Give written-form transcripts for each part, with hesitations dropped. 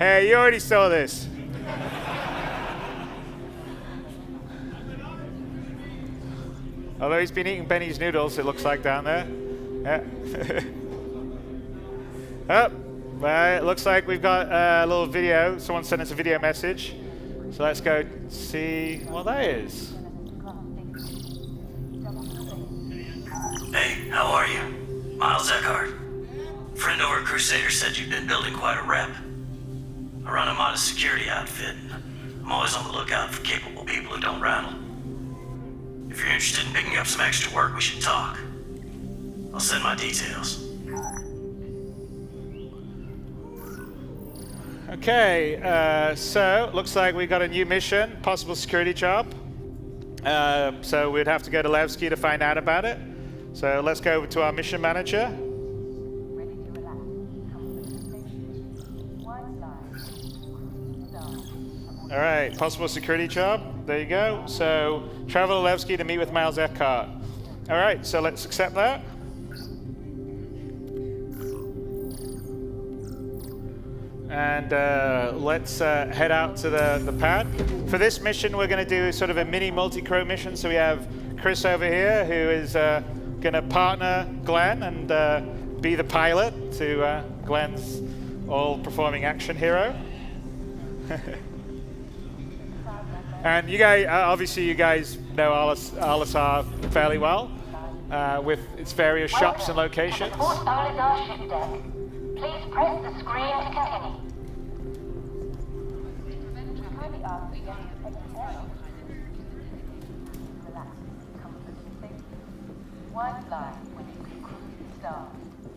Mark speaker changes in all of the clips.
Speaker 1: Hey, you already saw this. Although he's been eating Benny's noodles, it looks like down there. Yeah. Oh, well, it looks like we've got a little video. Someone sent us a video message. So let's go see what that is.
Speaker 2: Hey, how are you? Miles Eckhart. Friend over at Crusader said you've been building quite a rep. I run a modest security outfit. I'm always on the lookout for capable people who don't rattle. If you're interested in picking up some extra work, we should talk. I'll send my details.
Speaker 1: Okay, so looks like we got a new mission, possible security job. So we'd have to go to Levski to find out about it. So let's go over to our mission manager. All right, possible security job. There you go. So travel to Levski to meet with Miles Eckhart. All right, so let's accept that. And let's head out to the pad. For this mission, we're going to do sort of a mini multi-crew mission. So we have Chris over here, who is going to partner Glenn and be the pilot to Glenn's all-performing action hero. And you guys, obviously, you guys know Alisar fairly well with its various shops and locations.
Speaker 3: Please press the screen to continue. One flight with the cruising star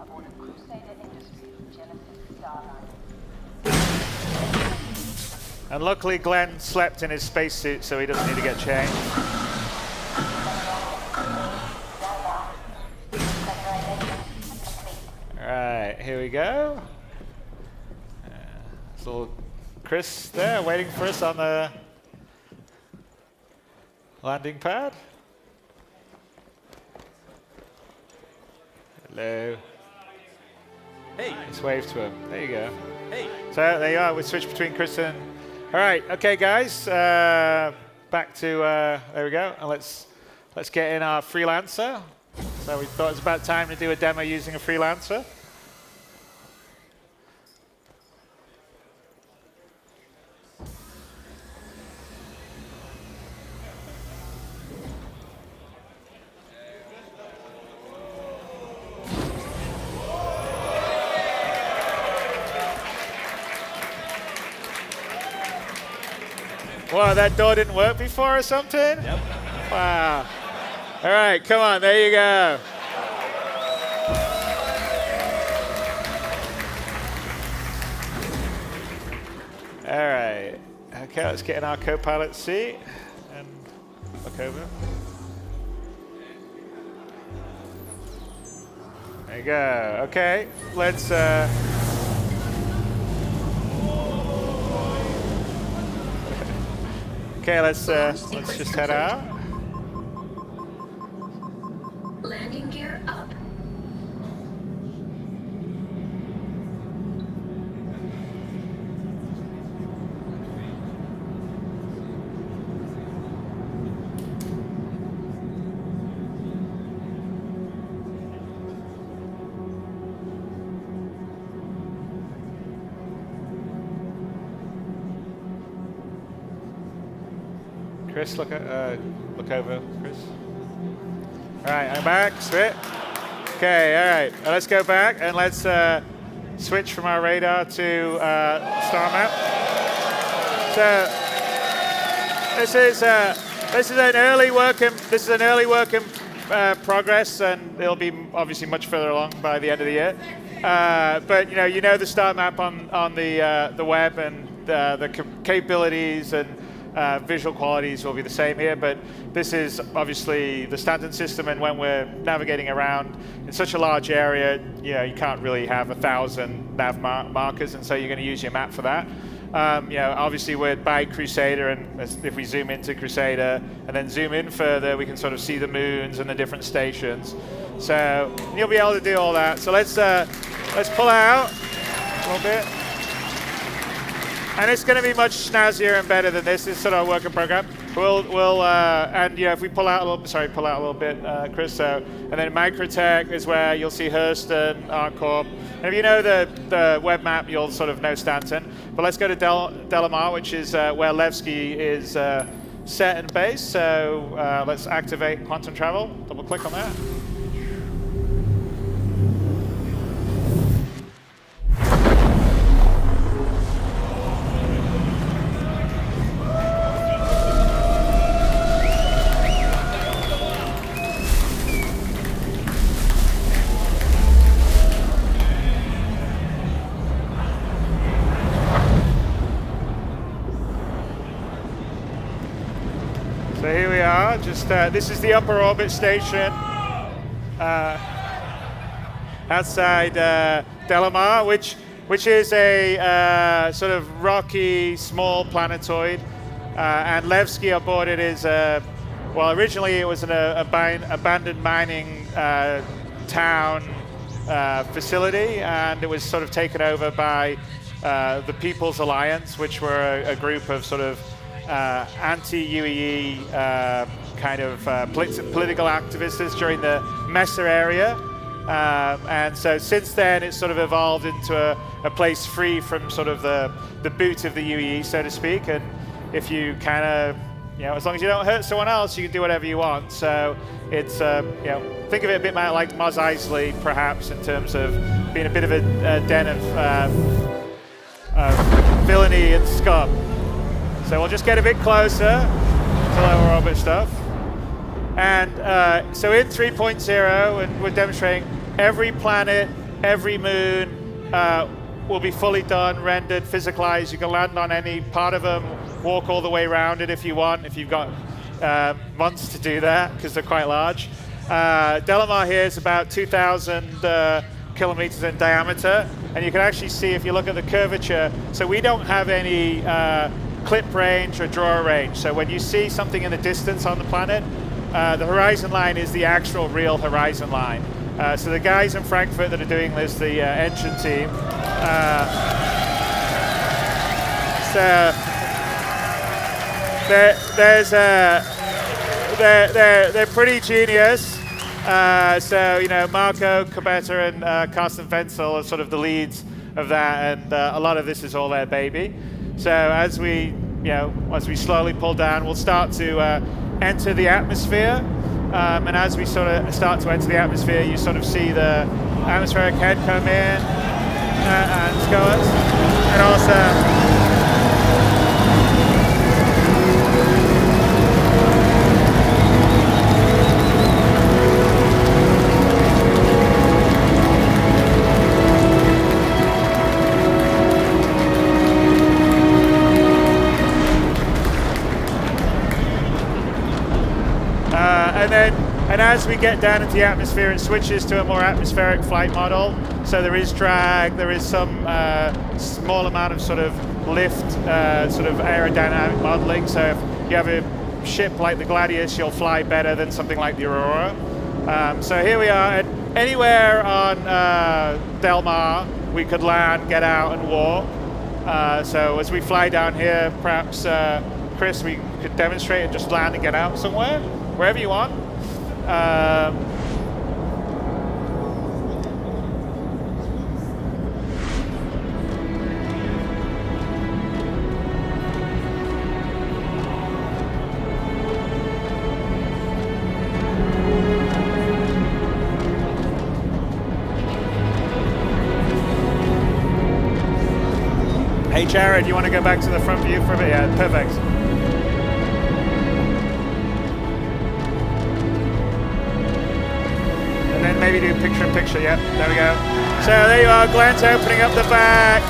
Speaker 3: aboard a Crusader Industries Genesis Starliner.
Speaker 1: And luckily, Glenn slept in his spacesuit, so he doesn't need to get changed. Alright, here we go. There's little Chris there waiting for us on the landing pad. Hello.
Speaker 4: Hey.
Speaker 1: Just wave to him. There you go.
Speaker 4: Hey.
Speaker 1: So there you are. We switch between Chris and... Alright, okay guys. Back to... there we go. And let's get in our freelancer. So we thought it was about time to do a demo using a freelancer. Wow, that door didn't work before or something?
Speaker 4: Yep.
Speaker 1: Wow. All right, come on, there you go. All right. Okay, let's get in our co-pilot seat and look over. There you go. Okay, let's okay, let's just head out.
Speaker 5: Landing gear up.
Speaker 1: Chris, look over, Chris. All right, I'm back. Switch. Okay, all right. Let's go back and let's switch from our radar to star map. So this is an early work in progress, and it'll be obviously much further along by the end of the year. But you know the star map on the web, and the capabilities and visual qualities will be the same here, but this is obviously the standard system, and when we're navigating around in such a large area, you can't really have 1,000 nav markers, and so you're going to use your map for that. Obviously we're by Crusader, and if we zoom into Crusader and then zoom in further, we can sort of see the moons and the different stations. So you'll be able to do all that. So let's pull out a little bit. And it's going to be much snazzier and better than this. It's sort of a work in program. And if we pull out a little bit, Chris. So, and then Microtech is where you'll see Hurston, ArcCorp. And if you know the web map, you'll sort of know Stanton. But let's go to Delamar, which is where Levski is set and based. So let's activate quantum travel. Double click on that. So here we are, this is the upper orbit station outside Delamar, which is a sort of rocky, small planetoid. And Levski aboard it is, originally it was an abandoned mining town facility, and it was sort of taken over by the People's Alliance, which were a group of sort of anti-UEE kind of political activists during the Messer area. And so since then, it's sort of evolved into a place free from sort of the boot of the UEE, so to speak. And if you kind of, as long as you don't hurt someone else, you can do whatever you want. So it's, think of it a bit like Mos Eisley, perhaps, in terms of being a bit of a den of villainy and scum. So we'll just get a bit closer to lower orbit stuff. And so in 3.0, and we're demonstrating every planet, every moon will be fully done, rendered, physicalized. You can land on any part of them, walk all the way around it if you want, if you've got months to do that, because they're quite large. Delamar here is about 2,000 kilometers in diameter, and you can actually see if you look at the curvature. So we don't have any clip range or draw range. So when you see something in the distance on the planet, the horizon line is the actual real horizon line. So the guys in Frankfurt that are doing this, the engine team, they're pretty genius. So Marco Cabetta and Carsten Wenzel are sort of the leads of that, and a lot of this is all their baby. So as we slowly pull down, we'll start to enter the atmosphere, and as we sort of start to enter the atmosphere, you sort of see the atmospheric head come in and go us, and also. And as we get down into the atmosphere, it switches to a more atmospheric flight model. So there is drag, there is some small amount of sort of lift, sort of aerodynamic modeling. So if you have a ship like the Gladius, you'll fly better than something like the Aurora. So here we are, and anywhere on Delamar, we could land, get out, and walk. So as we fly down here, perhaps, Chris, we could demonstrate and just land and get out somewhere, wherever you want. Hey Jared, you want to go back to the front view for a bit? Yeah, perfect. And then maybe do picture-in-picture, yep, there we go. So there you are, Glenn's opening up the back.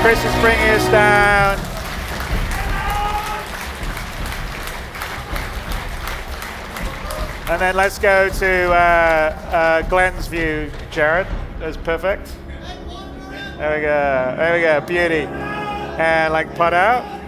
Speaker 1: Chris is bringing us down. And then let's go to Glenn's view, Jared. That's perfect. There we go, beauty. And like plot out.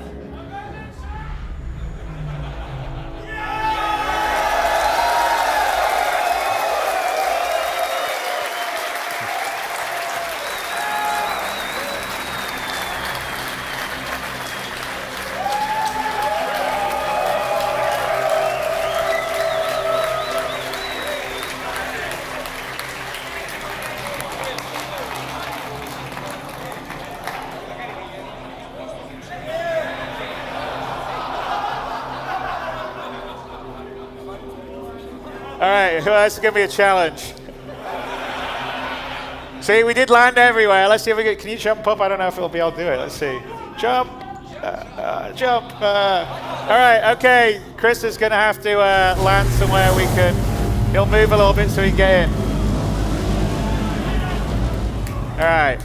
Speaker 1: right, who else is going to be a challenge? See, we did land everywhere. Let's see if we can you jump up? I don't know if we'll be able to do it. Let's see. Jump. Jump. All right, okay. Chris is going to have to land somewhere we can. He'll move a little bit so he can get in. All right.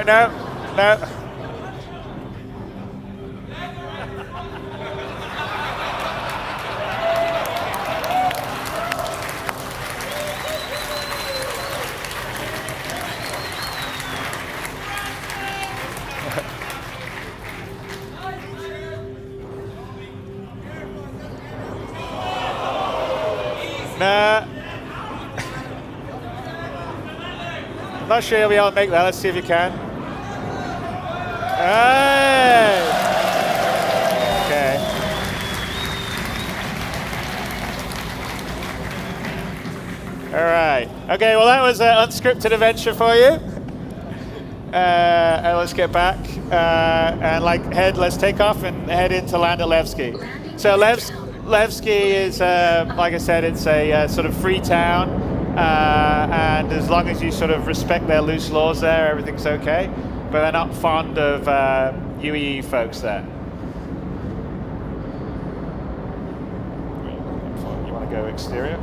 Speaker 1: No. Nah. I'm not sure you'll be able to make that. Let's see if you can. Hey! Okay. All right. Okay, well, that was an unscripted adventure for you. And let's get back. And let's take off and head into land at Levski. So Levski is, like I said, it's a sort of free town, and as long as you sort of respect their loose laws there, everything's okay. But they're not fond of UEE folks there. You want to go exterior?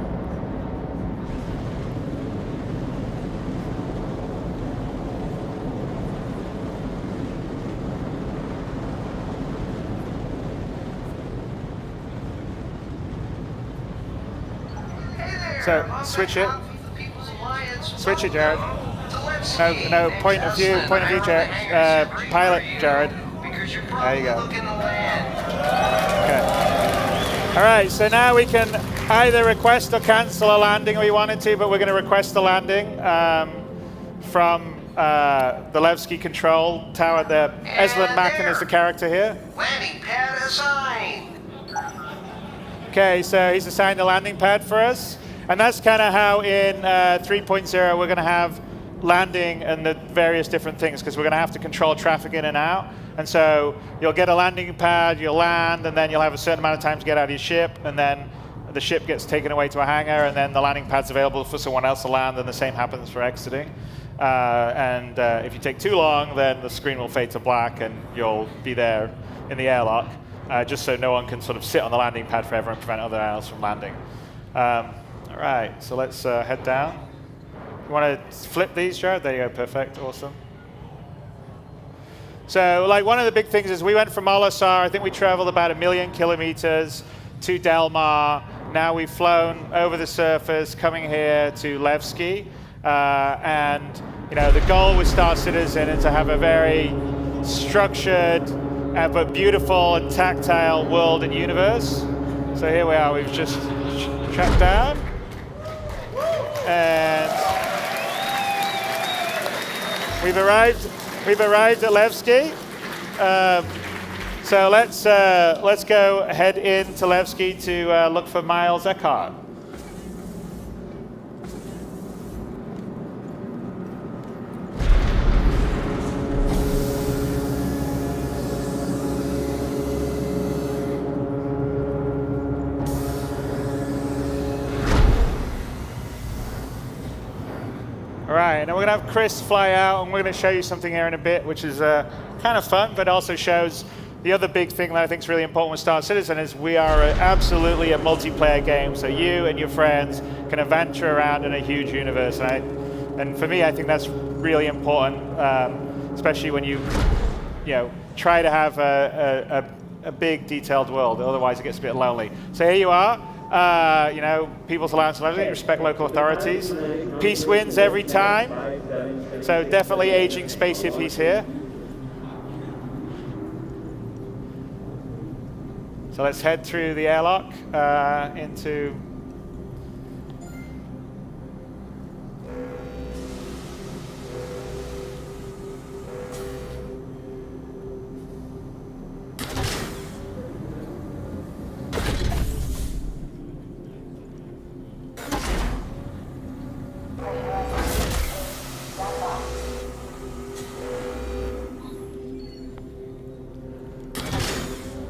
Speaker 1: So switch it. Switch it, Jared. No, point of view, Jared. Pilot, Jared. There you go. Okay. All right, so now we can either request or cancel a landing if we wanted to, but we're going to request a landing from the Levski control tower there. Eslan Macken is the character here.
Speaker 6: Landing pad assigned.
Speaker 1: Okay, so he's assigned a landing pad for us. And that's kind of how in 3.0 we're going to have landing and the various different things, because we're going to have to control traffic in and out. And so you'll get a landing pad, you'll land, and then you'll have a certain amount of time to get out of your ship, and then the ship gets taken away to a hangar, and then the landing pad's available for someone else to land, and the same happens for exiting. If you take too long, then the screen will fade to black, and you'll be there in the airlock, just so no one can sort of sit on the landing pad forever and prevent other else from landing. All right, so let's head down. You want to flip these, Jared? There you go, perfect, awesome. So, one of the big things is we went from Olisar, I think we traveled about 1 million kilometers to Delmar. Now we've flown over the surface, coming here to Levski. And, the goal with Star Citizen is to have a very structured but beautiful and tactile world and universe. So here we are, we've just tracked down. And we've arrived at Levski. So let's go head into Levski to look for Miles Eckhart. All right, and we're going to have Chris fly out, and we're going to show you something here in a bit, which is kind of fun, but also shows the other big thing that I think is really important with Star Citizen is we are absolutely a multiplayer game, so you and your friends can adventure around in a huge universe. And for me, I think that's really important, especially when you try to have a big, detailed world. Otherwise, it gets a bit lonely. So here you are. People's Alliance of Legacy, respect local authorities. Peace wins every time. So definitely aging space if he's here. So let's head through the airlock into...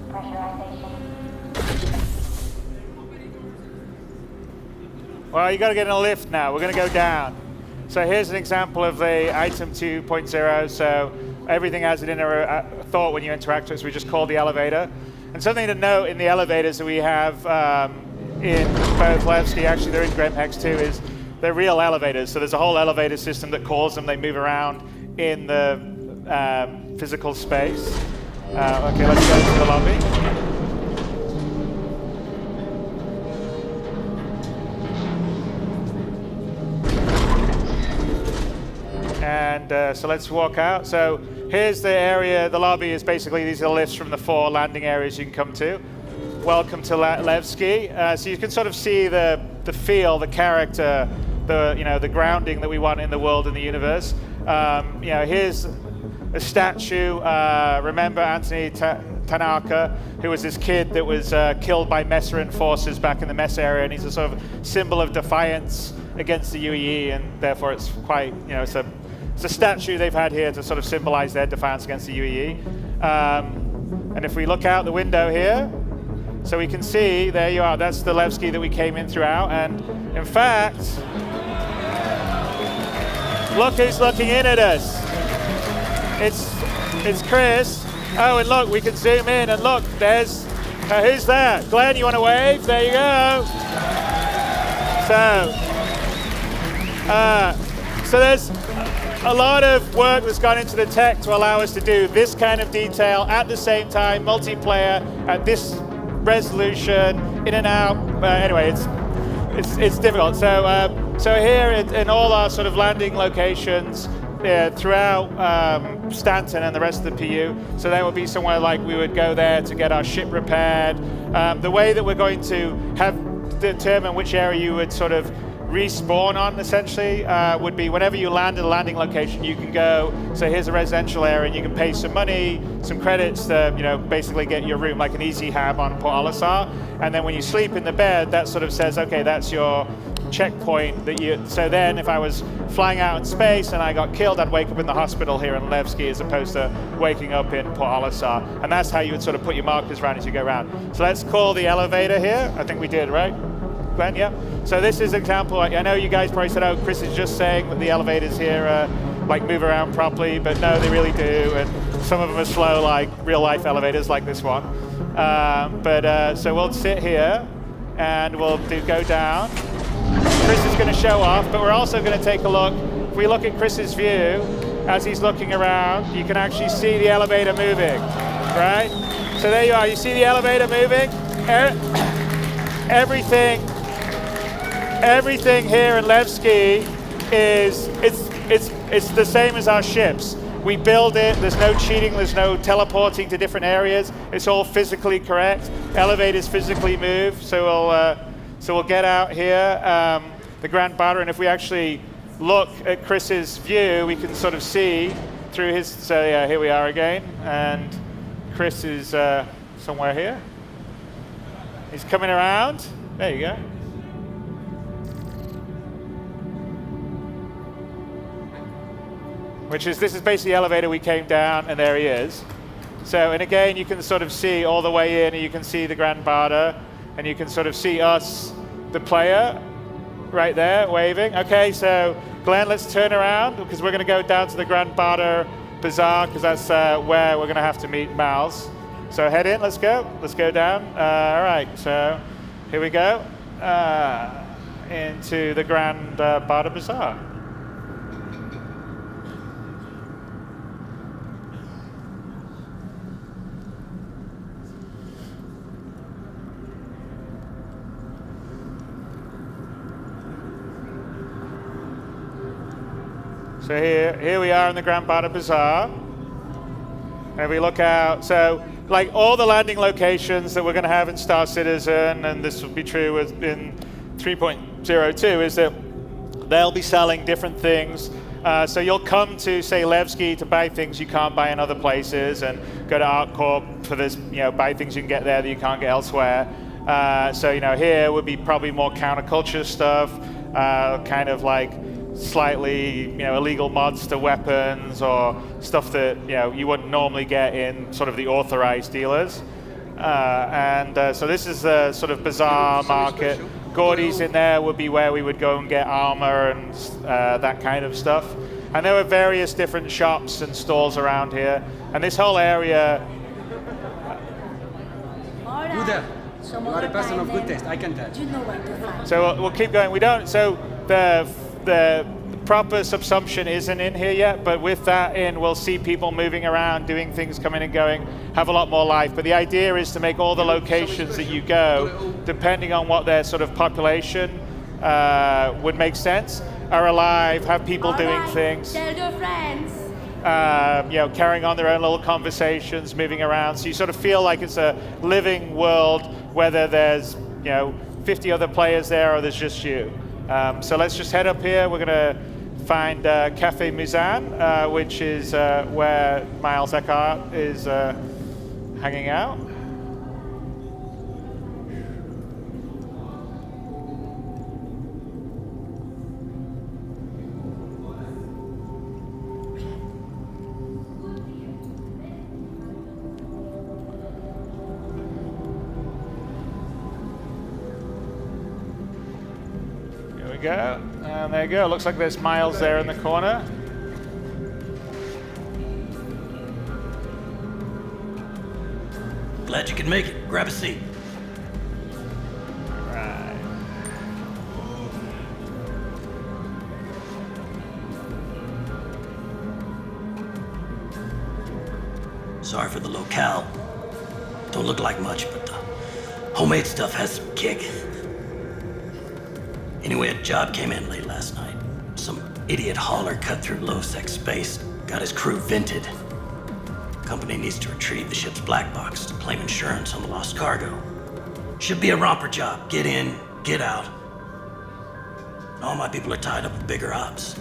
Speaker 3: Pressure
Speaker 1: Well, you got to get in a lift now. We're going to go down. So here's an example of the item 2.0. So everything has an inner thought when you interact with it, so we just call the elevator. And something to note in the elevators that we have in both Levski, actually they're in Gremhex too, is they're real elevators. So there's a whole elevator system that calls them. They move around in the physical space. Okay, let's go to the lobby. And so let's walk out. So here's the area, the lobby is basically, these are the lifts from the 4 landing areas you can come to. Welcome to Levski. So you can sort of see the feel, the character, the grounding that we want in the world and the universe. Here's a statue. Remember Anthony Tanaka, who was this kid that was killed by Messerin forces back in the Mess area, and he's a sort of symbol of defiance against the UEE, and therefore it's quite, it's a statue they've had here to sort of symbolize their defiance against the UEE. And if we look out the window here, so we can see, there you are, that's the Levski that we came in throughout, and in fact, look who's looking in at us. It's Chris. Oh, and look, we can zoom in, and look, there's, who's that? Glenn, you want to wave? There you go. So there's a lot of work that's gone into the tech to allow us to do this kind of detail at the same time, multiplayer, at this resolution, in and out. Anyway, it's difficult. So here in all our sort of landing locations throughout Stanton and the rest of the PU, so that would be somewhere like we would go there to get our ship repaired. The way that we're going to have determine which area you would sort of respawn on, essentially, would be whenever you land at a landing location, you can go, so here's a residential area, and you can pay some money, some credits to, basically get your room, like an easy hab on Port Olisar. And then when you sleep in the bed, that sort of says, okay, that's your checkpoint that you, so then if I was flying out in space and I got killed, I'd wake up in the hospital here in Levski as opposed to waking up in Port Olisar. And that's how you would sort of put your markers around as you go around. So let's call the elevator here. I think we did, right? Glenn, yeah. So this is an example. I know you guys probably said, oh, Chris is just saying that the elevators here like move around properly, but no, they really do. And some of them are slow, like real life elevators like this one. So we'll sit here and we'll go down. Chris is going to show off, but we're also going to take a look. If we look at Chris's view, as he's looking around, you can actually see the elevator moving, right? So there you are. You see the elevator moving? Everything here in Levski is it's the same as our ships. We build it. There's no cheating. There's no teleporting to different areas. It's all physically correct. Elevators physically move. So we'll get out here, the Grand Barter, and if we actually look at Chris's view, we can sort of see through his. So yeah, here we are again, and Chris is somewhere here. He's coming around. There you go. This is basically the elevator we came down, and there he is. So, and again, you can sort of see all the way in, and you can see the Grand Barter, and you can sort of see us, the player, right there, waving. Okay, so Glenn, let's turn around, because we're going to go down to the Grand Barter Bazaar, because that's where we're going to have to meet Miles. So head in, let's go down. All right, so here we go, into the Grand Barter Bazaar. So here we are in the Grand Barter Bazaar. And we look out, so like all the landing locations that we're going to have in Star Citizen, and this will be true in 3.02, is that they'll be selling different things. So you'll come to, say, Levski to buy things you can't buy in other places, and go to ArtCorp for this, buy things you can get there that you can't get elsewhere. So here would be probably more counterculture stuff, kind of like slightly illegal mods to weapons, or stuff that you wouldn't normally get in sort of the authorized dealers. So this is the sort of bazaar market Gordy's in there would be where we would go and get armor and that kind of stuff. And there were various different shops and stores around here. And this whole area...
Speaker 4: You there. You are a person of good taste, I can tell.
Speaker 5: You know what to find.
Speaker 1: So we'll keep going. We don't... So the proper subsumption isn't in here yet, but with that in, we'll see people moving around, doing things, coming and going, have a lot more life. But the idea is to make all the locations that you go, depending on what their sort of population would make sense, are alive, have people doing things.
Speaker 5: Tell your friends.
Speaker 1: You know, carrying on their own little conversations, moving around. So you sort of feel like it's a living world, whether there's, you know, 50 other players there or there's just you. So let's just head up here. We're going to find Cafe Muzan, which is where Miles Eckhart is hanging out. Go. And there you go. Looks like there's Miles there in the corner.
Speaker 2: Glad you could make it. Grab a seat.
Speaker 1: Right.
Speaker 2: Sorry for the locale. Don't look like much, but the homemade stuff has some kick. Anyway, a job came in late last night. Some idiot hauler cut through low-sec space, got his crew vented. Company needs to retrieve the ship's black box to claim insurance on the lost cargo. Should be a romper job. Get in, get out. And all my people are tied up with bigger ops.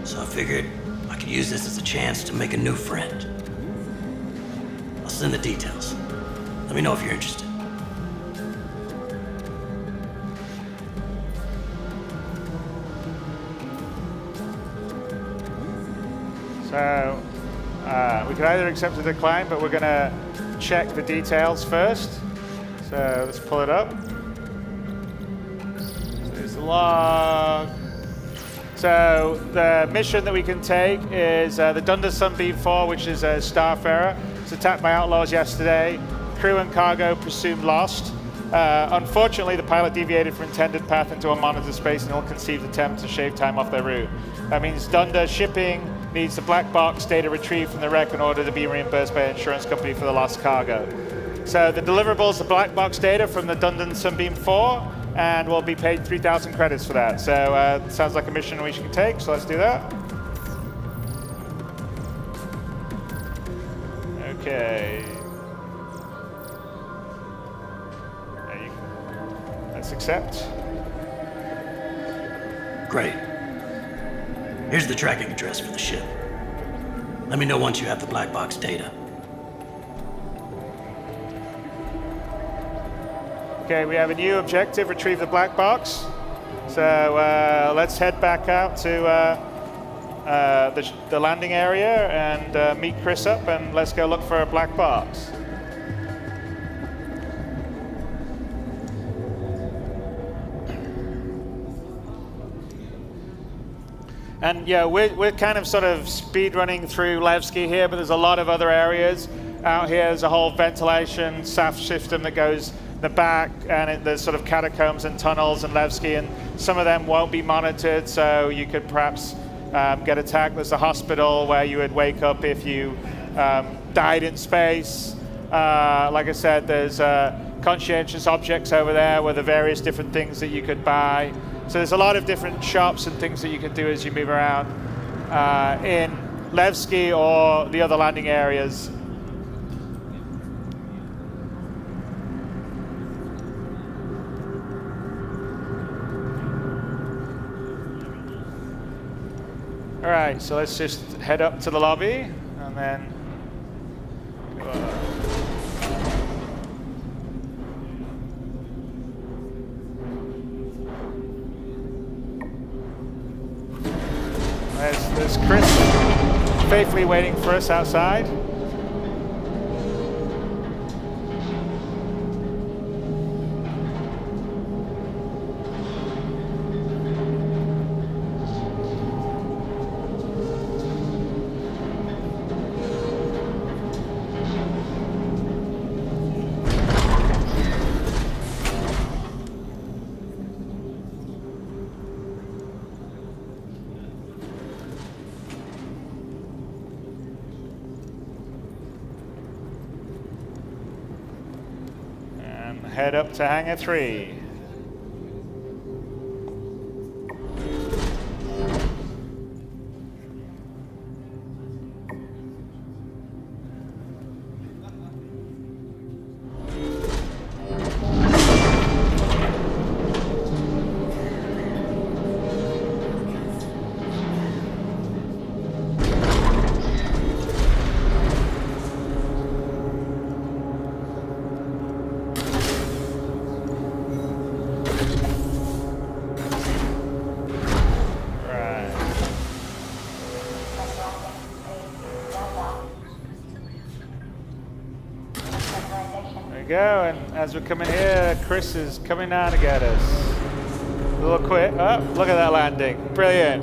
Speaker 2: So I figured I could use this as a chance to make a new friend. I'll send the details. Let me know if you're interested.
Speaker 1: So we could either accept or decline, but we're going to check the details first. So let's pull it up. So there's the log. So the mission that we can take is the Dunder Sunbeam 4, which is a starfarer. It's attacked by outlaws yesterday. Crew and cargo presumed lost. Unfortunately, the pilot deviated from intended path into a monitor space and ill-conceived attempt to shave time off their route. That means Dunder Shipping needs the black box data retrieved from the wreck in order to be reimbursed by an insurance company for the lost cargo. So the deliverables, the black box data from the Dunder Sunbeam 4, and we'll be paid 3,000 credits for that. So sounds like a mission we should take, so let's do that. Okay. Let's accept.
Speaker 2: Great. Here's the tracking address for the ship. Let me know once you have the black box data.
Speaker 1: Okay, we have a new objective, retrieve the black box. So let's head back out to the landing area and meet Chris up, and let's go look for a black box. And yeah, we're kind of sort of speed running through Levski here, but there's a lot of other areas out here. There's a whole ventilation SAF system that goes in the back, and there's sort of catacombs and tunnels in Levski, and some of them won't be monitored, so you could perhaps get attacked. There's a hospital where you would wake up if you died in space. Like I said, there's conscientious objects over there with the various different things that you could buy. So there's a lot of different shops and things that you can do as you move around in Levski or the other landing areas. All right, so let's just head up to the lobby and then there's Chris faithfully waiting for us outside. head up to Hangar 3. Go, and as we're coming here, Chris is coming down to get us. A little quick. Oh, look at that landing! Brilliant.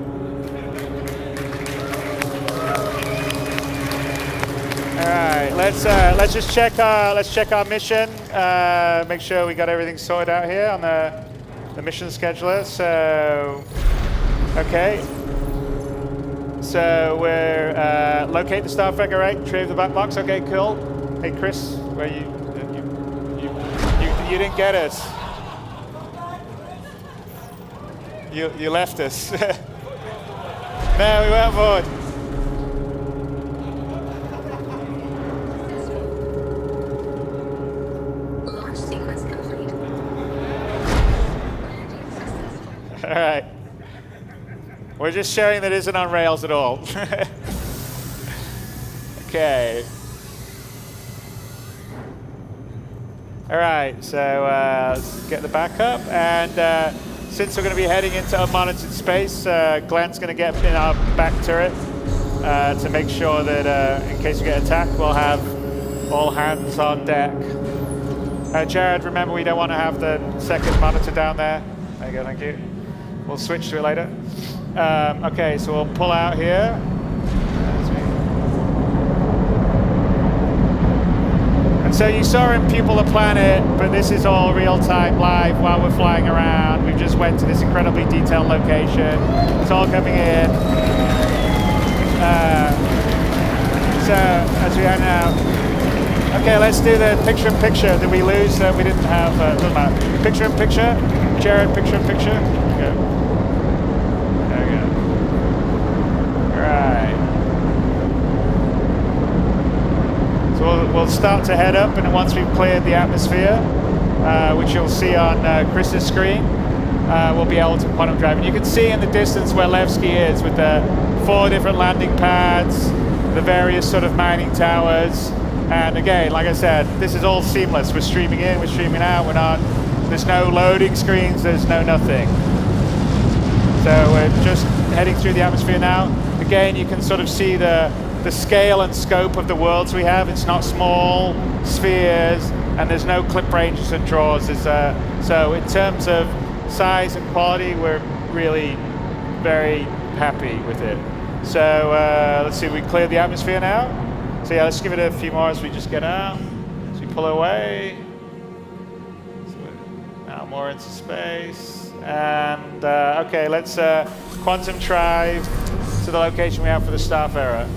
Speaker 1: All right, let's just check our mission. Make sure we got everything sorted out here on the mission scheduler. So, okay. So we're locate the Starfighter, right? Retrieve the black box. Okay, cool. Hey, Chris, where you? You didn't get us. You left us. No, we weren't bored.
Speaker 5: Launch sequence complete.
Speaker 1: All right. We're just showing that it isn't on rails at all. Okay. All right, so let's get the backup. And since we're going to be heading into unmonitored space, Glenn's going to get in our back turret to make sure that in case we get attacked, we'll have all hands on deck. Jared, remember we don't want to have the second monitor down there. There you go, thank you. We'll switch to it later. Okay, so we'll pull out here. So you saw in People the Planet, but this is all real-time live while we're flying around. We've just went to this incredibly detailed location. It's all coming in. So as we are now, okay, let's do the picture-in-picture. Did we lose? We didn't have. Doesn't matter. Picture-in-picture. Jared, picture-in-picture. There we go. All right. So we'll start to head up, and once we've cleared the atmosphere, which you'll see on Chris's screen, we'll be able to quantum drive. And you can see in the distance where Levski is with the 4 different landing pads, the various sort of mining towers. And again, like I said, this is all seamless. We're streaming in, we're streaming out, there's no loading screens, there's no nothing. So we're just heading through the atmosphere now. Again, you can sort of see the scale and scope of the worlds we have. It's not small spheres, and there's no clip ranges and draws. So in terms of size and quality, we're really very happy with it. So let's see, we cleared the atmosphere now. So yeah, let's give it a few more as we just get out. So we pull away. So we're now more into space. And okay, let's quantum drive to the location we have for the Starfarer.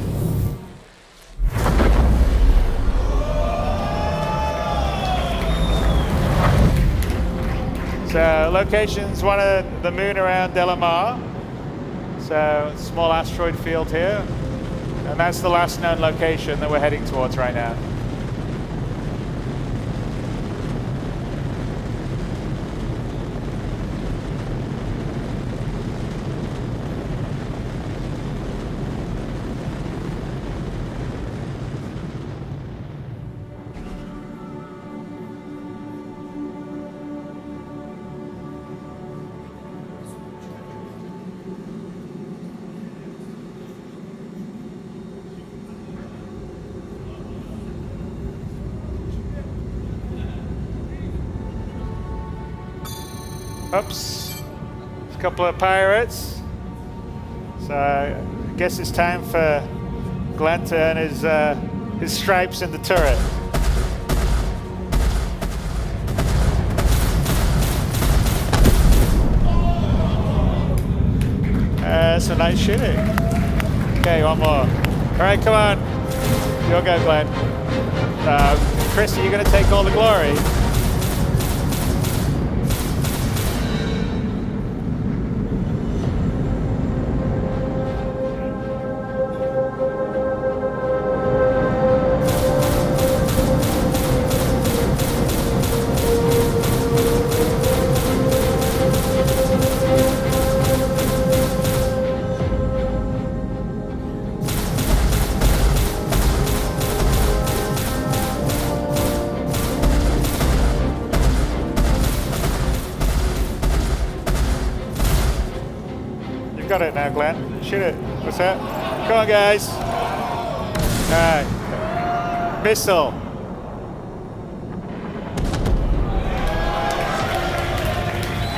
Speaker 1: So location's one of the moon around Delamar. So small asteroid field here. And that's the last known location that we're heading towards right now. Oops, a couple of pirates. So I guess it's time for Glenn to earn his stripes in the turret. Some nice shooting. Okay, one more. All right, come on. You'll go, Glenn. Chris, are you going to take all the glory? shoot it. What's that? Come on, guys. All right. Missile.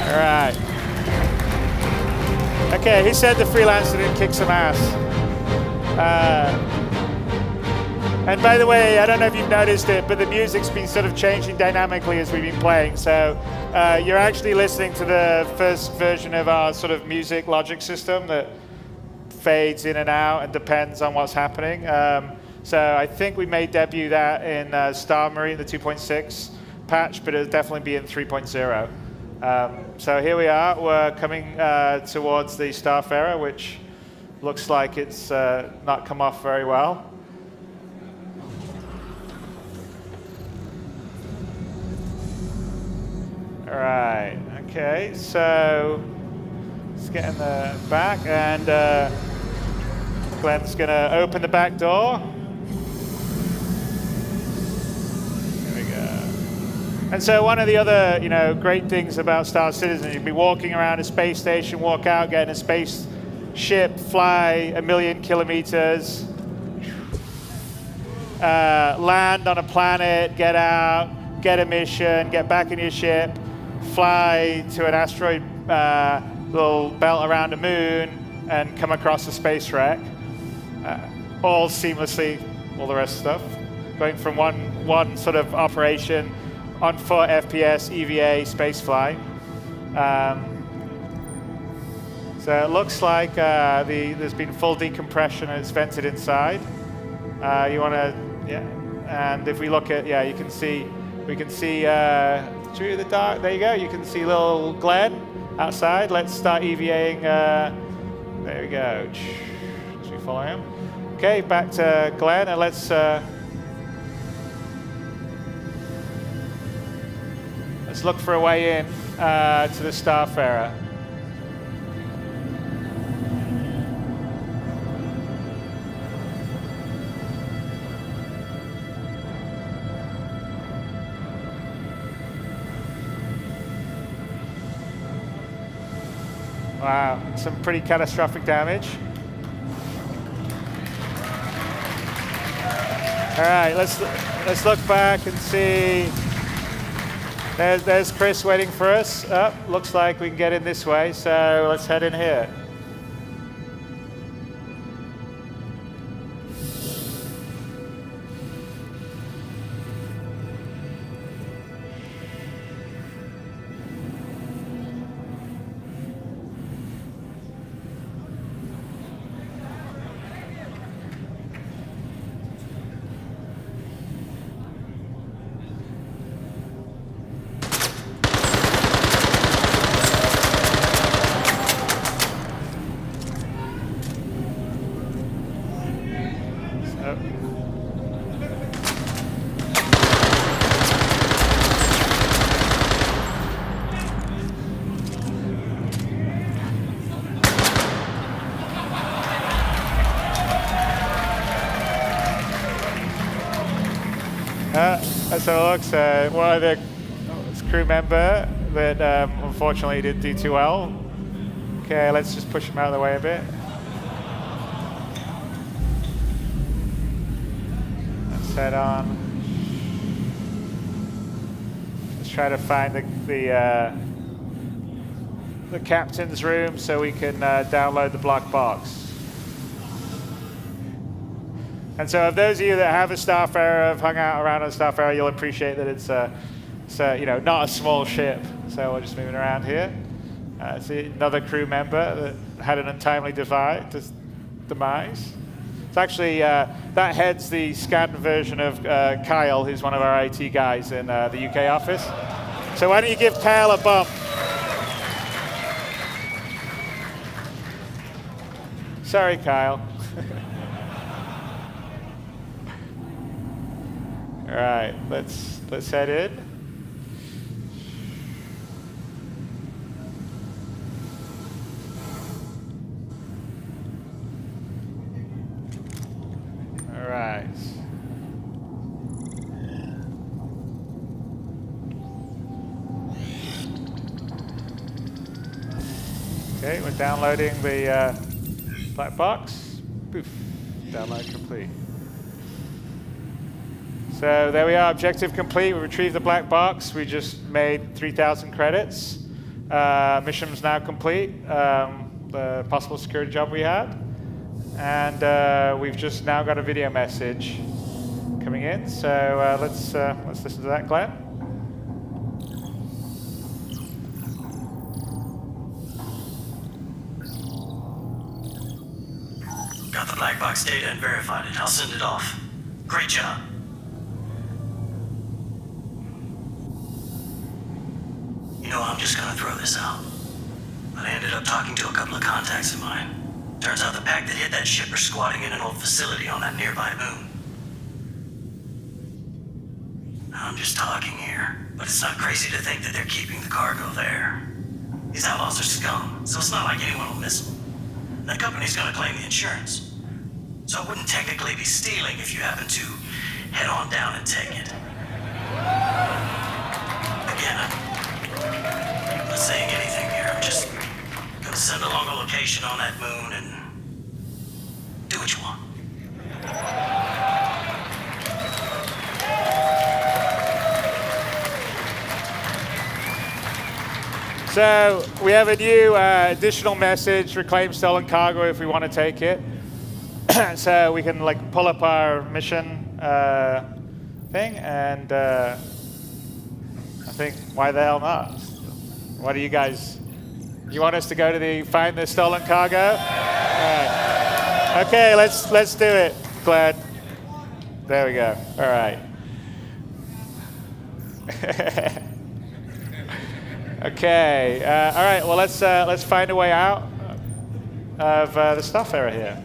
Speaker 1: All right. Okay, he said the freelancer didn't kick some ass. And by the way, I don't know if you've noticed it, but the music's been sort of changing dynamically as we've been playing. So you're actually listening to the first version of our sort of music logic system that fades in and out and depends on what's happening. So I think we may debut that in Star Marine, the 2.6 patch, but it'll definitely be in 3.0. So here we are. We're coming towards the Starfarer, which looks like it's not come off very well. All right. Okay. So let's get in the back, and Glenn's going to open the back door. There we go. And so one of the other, great things about Star Citizen, you'd be walking around a space station, walk out, get in a spaceship, fly 1,000,000 kilometers, land on a planet, get out, get a mission, get back in your ship, fly to an asteroid little belt around the moon, and come across a space wreck. All seamlessly, all the rest of the stuff. Going from one sort of operation on foot, FPS, EVA, spaceflight. So it looks like there's been full decompression and it's vented inside. You want to, yeah. And if we look at, we can see through the dark. There you go. You can see little Glenn outside. Let's start EVAing. There we go. Should we follow him? Okay, back to Glenn, and let's look for a way in to the Starfarer. Wow, some pretty catastrophic damage. All right, let's look back and see. There's Chris waiting for us. Looks like we can get in this way, so let's head in here. So it looks one of the crew member that unfortunately didn't do too well. Okay, let's just push him out of the way a bit. Let's head on. Let's try to find the captain's room so we can download the block box. And so, if those of you that have a Starfarer, have hung out around on a Starfarer, you'll appreciate that it's not a small ship. So we're just moving around here. See another crew member that had an untimely demise. It's actually that heads the scan version of Kyle, who's one of our IT guys in the UK office. So why don't you give Kyle a bump? Sorry, Kyle. All right, let's head in. All right. Okay, we're downloading the Black box. Poof. Download complete. So there we are, objective complete. We retrieved the black box. We just made 3,000 credits. Mission's now complete. The possible security job we had. And we've just now got a video message coming in. So let's listen to that, Glenn.
Speaker 2: Got the black box data and verified it. I'll send it off. Great job. You know, I'm just gonna throw this out. But I ended up talking to a couple of contacts of mine. Turns out the pack that hit that ship are squatting in an old facility on that nearby moon. I'm just talking here, but it's not crazy to think that they're keeping the cargo there. These outlaws are scum, so it's not like anyone will miss them. That company's gonna claim the insurance. So it wouldn't technically be stealing if you happen to head on down and take it. Again, I'm not saying anything here. I'm just gonna send along a location on that moon and do what you want.
Speaker 1: So we have a new additional message, reclaim stolen cargo if we want to take it. So we can like pull up our mission thing, and I think why the hell not? What do you guys? You want us to go to find the stolen cargo? All right. Okay, let's do it, Glenn. There we go. All right. Okay. All right. Well, let's find a way out of the stuff area here.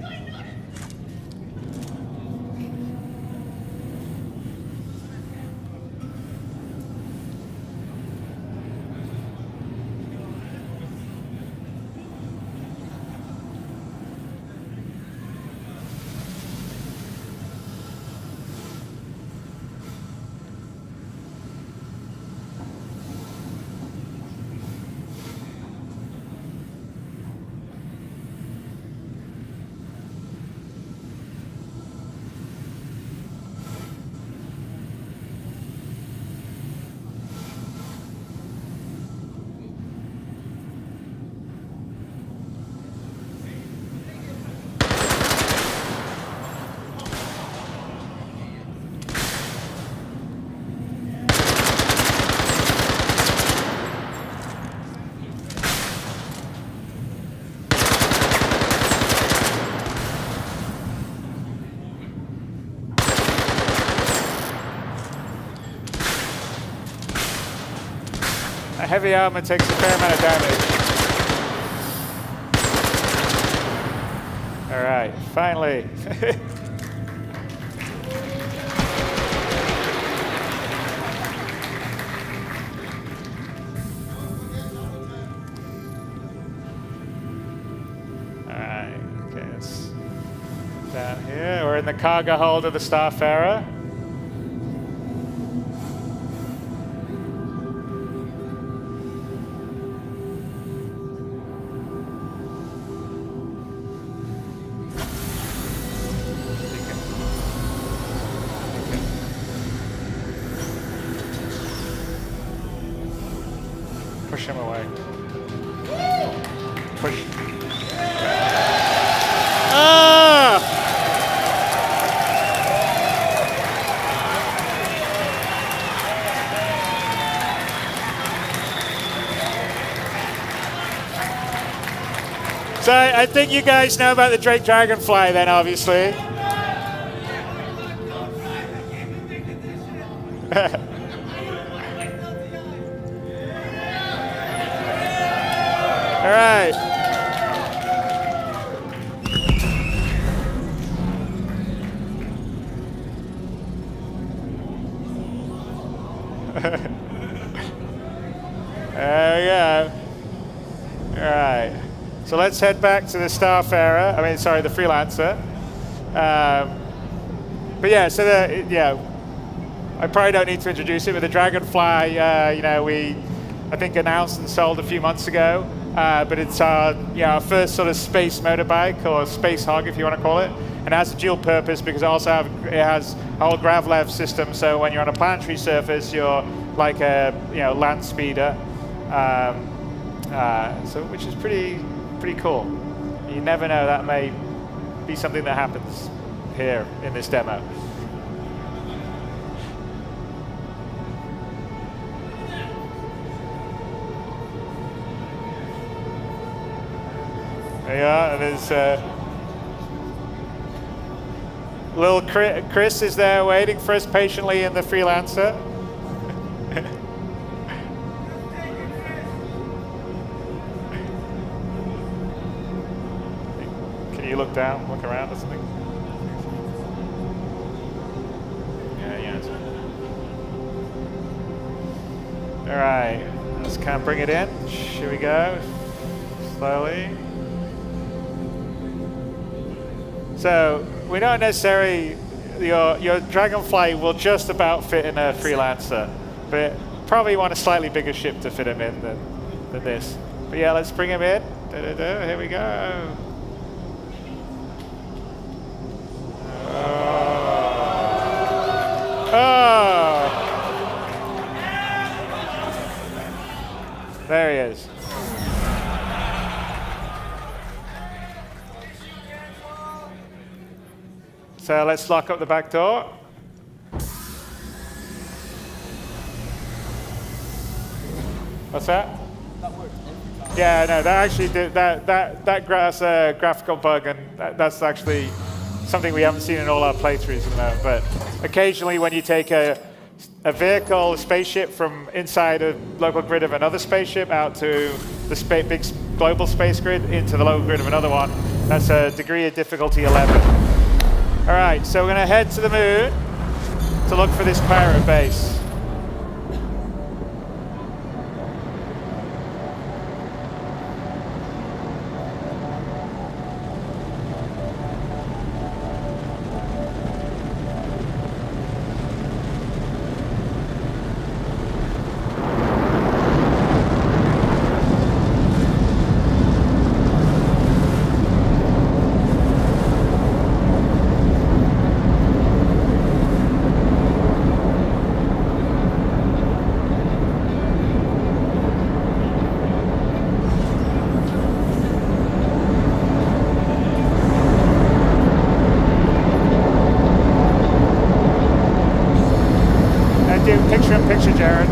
Speaker 1: Heavy armor takes a fair amount of damage. All right, finally. All right, okay, it's down here. We're in the cargo hold of the Starfarer. Push him away. Push. Ah! So I think you guys know about the Drake Dragonfly then, obviously. All right. There we go. All right. So let's head back to the Starfarer. I mean, sorry, the Freelancer. But yeah, so I probably don't need to introduce it, but the Dragonfly, you know, we I think announced and sold a few months ago. but it's our first sort of space motorbike, or space hog if you want to call it. And it has a dual purpose because it has a whole gravlev system. So when you're on a planetary surface, you're like a land speeder. Which is pretty cool. You never know, that may be something that happens here in this demo. There you are, and there's little Chris is there waiting for us patiently in the Freelancer. Can you look down, look around or something? Yeah. All right, let's kind of bring it in. Here we go, slowly. So we don't necessarily, your Dragonfly will just about fit in a Freelancer, but probably want a slightly bigger ship to fit him in than this. But yeah, let's bring him in. Here we go. Oh! There he is. So let's lock up the back door. What's that?
Speaker 4: That worked every time.
Speaker 1: Yeah, no, that actually did that's a graphical bug, and that's actually something we haven't seen in all our playthroughs at the moment. But occasionally, when you take a vehicle, a spaceship from inside a local grid of another spaceship out to the big global space grid into the local grid of another one, that's a degree of difficulty 11. All right, so we're going to head to the moon to look for this pirate base. Picture, Jared.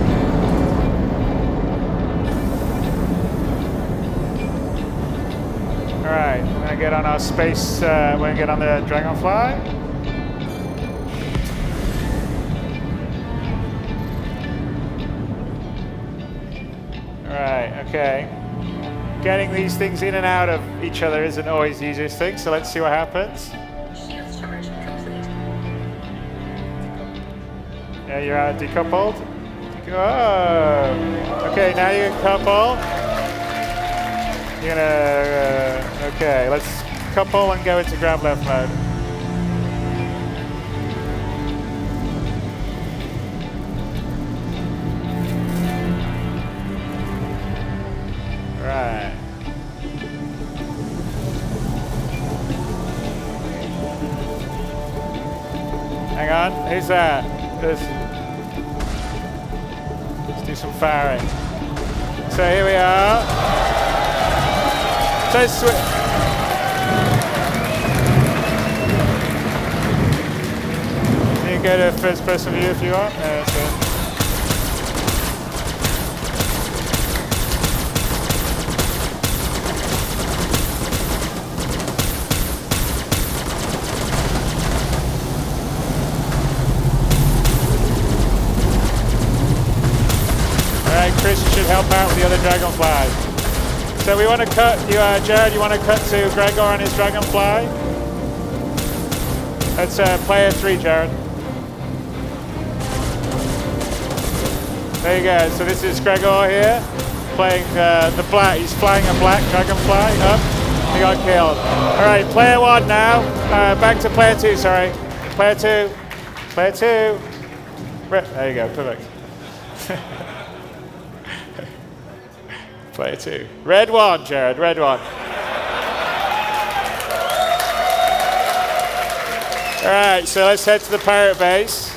Speaker 1: All right, we're gonna get on our space. We're gonna get on the Dragonfly. All right, okay. Getting these things in and out of each other isn't always the easiest thing, so let's see what happens.
Speaker 5: Shield charge complete.
Speaker 1: Yeah, you're decoupled. Oh, okay, now you can couple. You're gonna, okay, let's couple and go into grab left mode. Right. Hang on, who's that? Let's do some firing. So here we are. So you can go to first person view if you want. Chris, you should help out with the other Dragonflies. So we want to cut, Jared, you want to cut to Gregor and his Dragonfly? That's player 3, Jared. There you go, so this is Gregor here, playing the black, he's flying a black Dragonfly up, he got killed. All right, player 1 now, back to player 2, sorry. Player 2, player 2. There you go, perfect. Player 2. Red 1, Jared, red 1. All right, so let's head to the pirate base.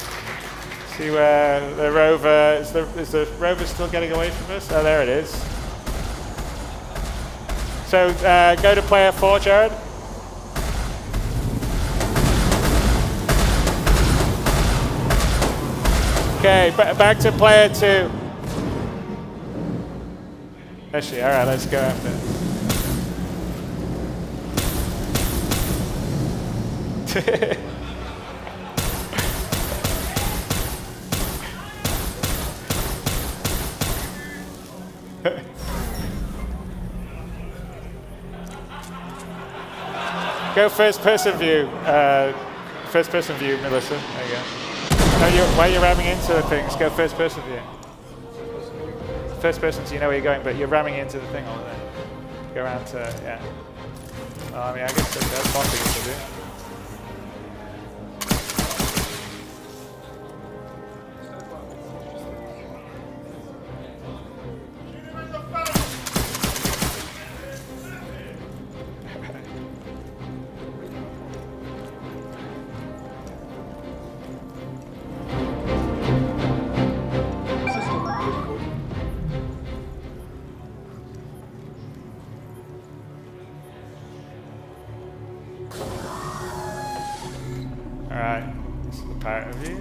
Speaker 1: See where the rover is. Is the rover still getting away from us? Oh, there it is. So go to player 4, Jared. Okay, back to player 2. Actually, all right, let's go after it. Go first-person view. First-person view, Melissa. There you go. No, while you're ramming into the things, go first-person view. First-person, so you know where you're going, but you're ramming into the thing all the way. Go around to, yeah. Well, I mean, I guess that's one thing to do. Alright, this is the pirate view.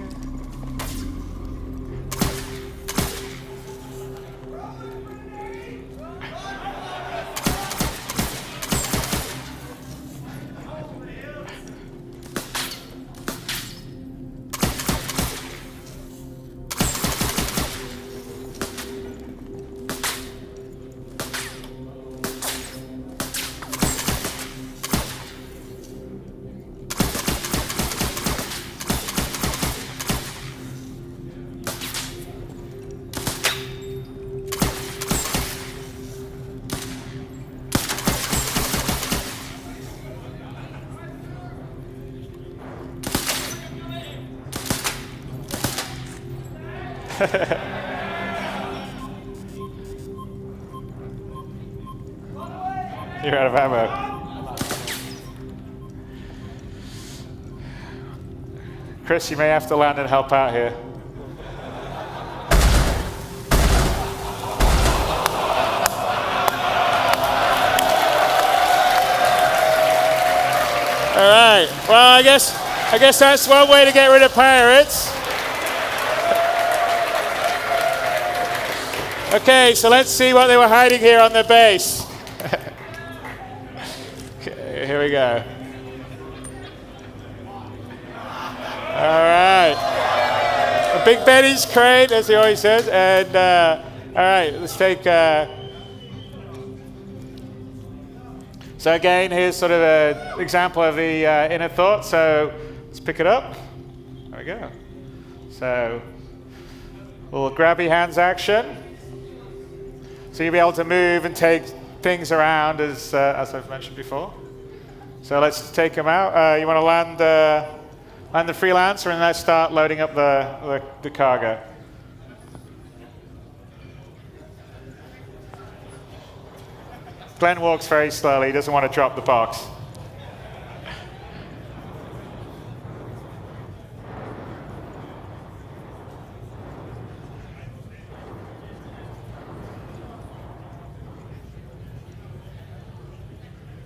Speaker 1: You're out of ammo. Chris, you may have to land and help out here. All right. Well, I guess that's one way to get rid of pirates. Okay, so let's see what they were hiding here on the base. Okay, here we go. All right. Big Betty's crate, as he always says. And all right, let's take. So again, here's sort of an example of the inner thought. So let's pick it up. There we go. So little grabby hands action. So you'll be able to move and take things around, as I've mentioned before. So let's take them out. You want to land the freelancer, and let's start loading up the cargo. Glenn walks very slowly. He doesn't want to drop the box.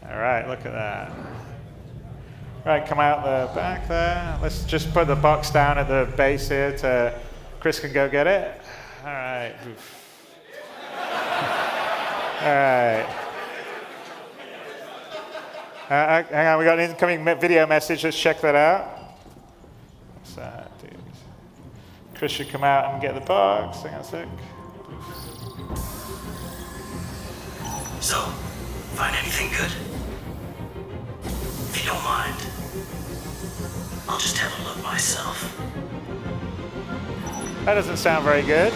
Speaker 1: All right, look at that. Right, come out the back there. Let's just put the box down at the base here to Chris can go get it. All right. All right. Hang on, we got an incoming video message. Let's check that out. What's that, dude? Chris should come out and get the box. Hang on a sec.
Speaker 2: So, find anything good? If you don't mind, I'll just have a look myself.
Speaker 1: That doesn't sound very good.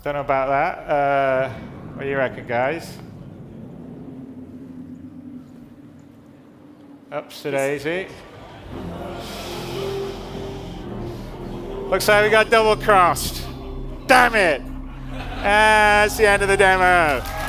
Speaker 1: Don't know about that. What do you reckon, guys? Ups to daisy. Looks like we got double crossed. Damn it! That's the end of the demo.